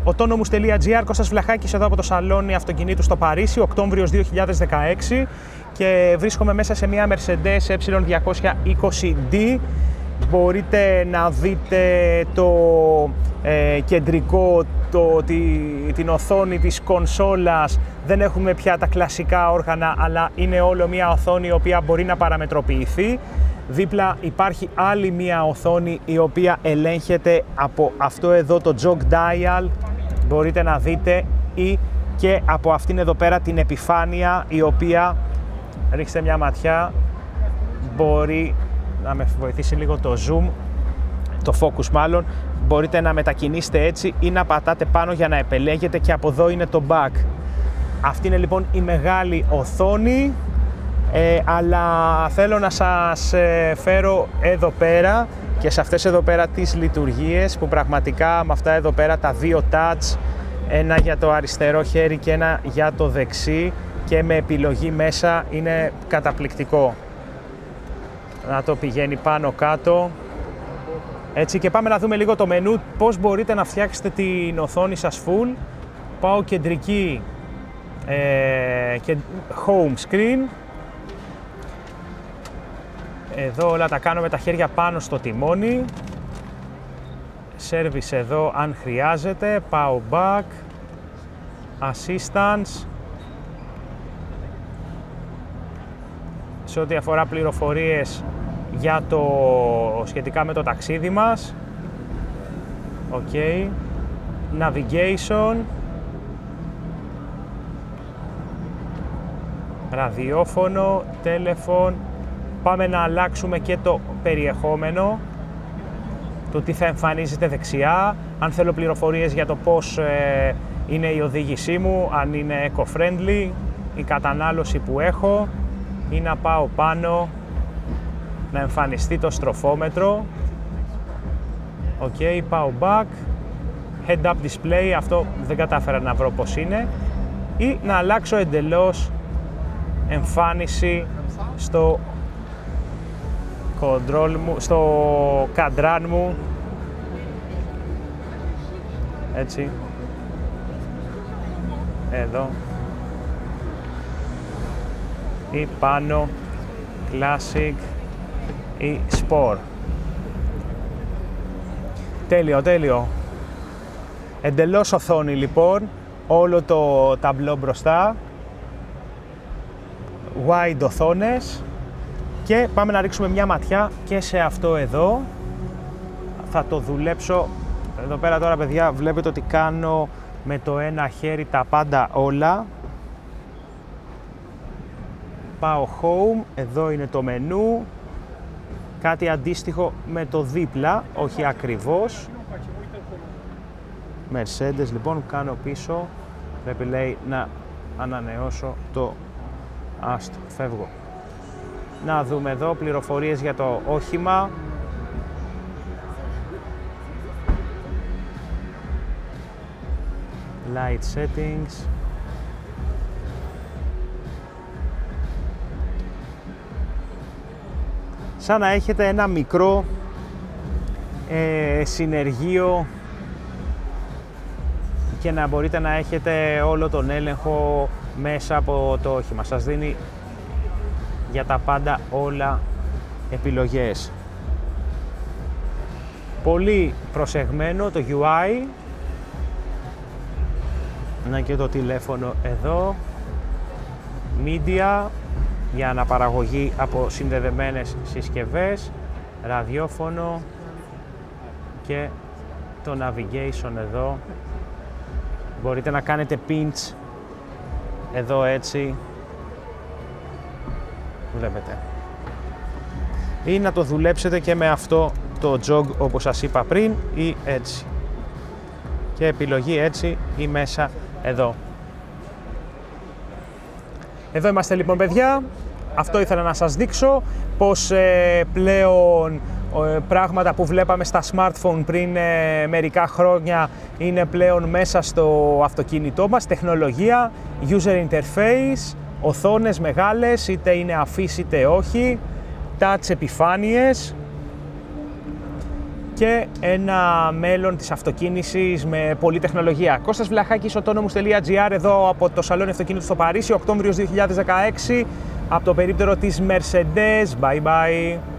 autonomous.gr, Κώστας Βλαχάκης εδώ από το σαλόνι αυτοκινήτου στο Παρίσι, Οκτώβριος 2016 και βρίσκομαι μέσα σε μια Mercedes E220D. Μπορείτε να δείτε το κεντρικό, την οθόνη της κονσόλας. Δεν έχουμε πια τα κλασικά όργανα, αλλά είναι όλο μια οθόνη η οποία μπορεί να παραμετροποιηθεί. Δίπλα υπάρχει άλλη μια οθόνη η οποία ελέγχεται από αυτό εδώ το jog dial, μπορείτε να δείτε, ή και από αυτήν εδώ πέρα την επιφάνεια, η οποία, ρίξτε μια ματιά, μπορεί να με βοηθήσει λίγο το zoom, το focus μάλλον, μπορείτε να μετακινήσετε έτσι ή να πατάτε πάνω για να επελέγετε, και από εδώ είναι το back. Αυτή είναι λοιπόν η μεγάλη οθόνη, αλλά θέλω να σας φέρω εδώ πέρα και σε αυτές εδώ πέρα τις λειτουργίες που πραγματικά με αυτά εδώ πέρα τα δύο touch, ένα για το αριστερό χέρι και ένα για το δεξί και με επιλογή μέσα, είναι καταπληκτικό. Να το πηγαίνει πάνω κάτω. Έτσι, και πάμε να δούμε λίγο το μενού, πώς μπορείτε να φτιάξετε την οθόνη σας full. Πάω κεντρική και home screen. Εδώ όλα τα κάνω με τα χέρια πάνω στο τιμόνι. Service εδώ αν χρειάζεται. Πάω back. Assistance. Σε ό,τι αφορά πληροφορίες για σχετικά με το ταξίδι μας. Ok. Navigation. Ραδιόφωνο, telephone. Πάμε να αλλάξουμε και το περιεχόμενο, το τι θα εμφανίζεται δεξιά. Αν θέλω πληροφορίες για το πώς είναι η οδήγησή μου, αν είναι eco-friendly, η κατανάλωση που έχω, ή να πάω πάνω να εμφανιστεί το στροφόμετρο. Ok, πάω back. Head-up display, αυτό δεν κατάφερα να βρω πώς είναι. Ή να αλλάξω εντελώς εμφάνιση στο control μου, στο καντράν μου. Έτσι. Εδώ. Ή πάνω. Classic. Ή Sport. Τέλειο, τέλειο. Εντελώς οθόνη λοιπόν. Όλο το ταμπλό μπροστά. Wide οθόνες. Και πάμε να ρίξουμε μια ματιά και σε αυτό εδώ. Θα το δουλέψω εδώ πέρα τώρα, παιδιά. Βλέπετε ότι κάνω με το ένα χέρι τα πάντα όλα. Πάω home, εδώ είναι το μενού. Κάτι αντίστοιχο με το δίπλα, όχι ακριβώς. Mercedes λοιπόν, κάνω πίσω. Πρέπει, λέει, να ανανεώσω το... Άστο, φεύγω. Να δούμε εδώ πληροφορίες για το όχημα. Light settings. Σαν να έχετε ένα μικρό συνεργείο και να μπορείτε να έχετε όλο τον έλεγχο μέσα από το όχημα. Σας δίνει για τα πάντα όλα επιλογές. Πολύ προσεγμένο το UI. Να και το τηλέφωνο εδώ. Media για αναπαραγωγή από συνδεδεμένες συσκευές. Ραδιόφωνο και το navigation εδώ. Μπορείτε να κάνετε pinch εδώ έτσι. Βλέπετε. Ή να το δουλέψετε και με αυτό το jog όπως σας είπα πριν, ή έτσι. Και επιλογή έτσι ή μέσα εδώ. Εδώ είμαστε λοιπόν, παιδιά. Αυτό ήθελα να σας δείξω, πως πλέον πράγματα που βλέπαμε στα smartphone πριν μερικά χρόνια είναι πλέον μέσα στο αυτοκίνητό μας. Τεχνολογία, user interface, οθόνες μεγάλες, είτε είναι αφής είτε όχι, touch επιφάνειες και ένα μέλλον της αυτοκίνησης με πολλή τεχνολογία. Κώστας Βλαχάκης, autonomous.gr, εδώ από το Σαλόνι Αυτοκίνητου στο Παρίσι, Οκτώβριος 2016, από το περίπτερο της Mercedes. Bye bye.